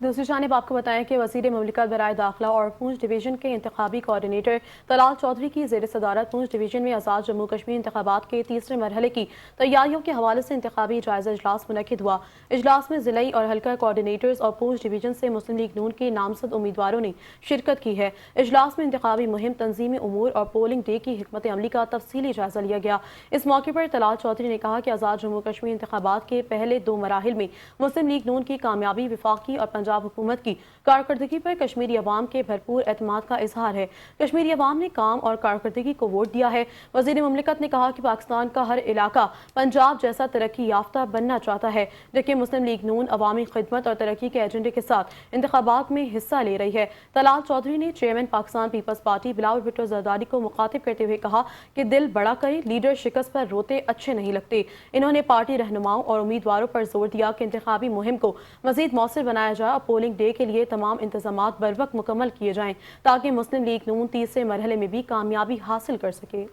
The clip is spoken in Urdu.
دوسری جانب آپ کو بتائیں کہ وزیر مملکت برائے داخلہ اور پونچھ ڈویژن کے انتخابی کوارڈینیٹر طلال چودھری کی زیر صدارت پونچھ ڈویژن میں آزاد جموں کشمیر انتخابات کے تیسرے مرحلے کی تیاریوں کے حوالے سے انتخابی جائزہ اجلاس منعقد ہوا۔ اجلاس میں ضلعی اور حلقہ کوارڈینیٹرز اور پونچھ ڈویژن سے مسلم لیگ نون کے نامزد امیدواروں نے شرکت کی ہے۔ اجلاس میں انتخابی مہم، تنظیمی امور اور پولنگ ڈے کی حکمت عملی کا تفصیلی جائزہ لیا گیا۔ اس موقع پر طلال چودھری نے کہا کہ آزاد جموں کشمیر انتخابات کے پہلے 2 مراحل میں مسلم لیگ نون کی کامیابی وفاقی اور پنجاب حکومت کی کارکردگی پر کشمیری عوام کے بھرپور اعتماد کا اظہار ہے۔ کشمیری عوام نے کام اور کارکردگی کو ووٹ دیا ہے۔ وزیر مملکت نے کہا کہ پاکستان کا ہر علاقہ پنجاب جیسا ترقی یافتہ بننا چاہتا ہے، جبکہ مسلم لیگ نون عوامی خدمت اور ترقی کے ایجنڈے کے ساتھ انتخابات میں حصہ لے رہی ہے۔ طلال چودھری نے chairman Pakistan Peoples Party Bilawal Bhutto Zardari کو مخاطب کرتے ہوئے کہا کہ دل بڑا کریں، لیڈر شکست پر روتے اچھے نہیں لگتے۔ انہوں نے پارٹی رہنماؤں اور امیدواروں پر زور دیا کہ انتخابی مہم کو مزید مؤثر بنایا جائے اور پولنگ ڈے کے لیے تمام انتظامات بروقت مکمل کیے جائیں تاکہ مسلم لیگ نون تیسرے مرحلے میں بھی کامیابی حاصل کر سکے۔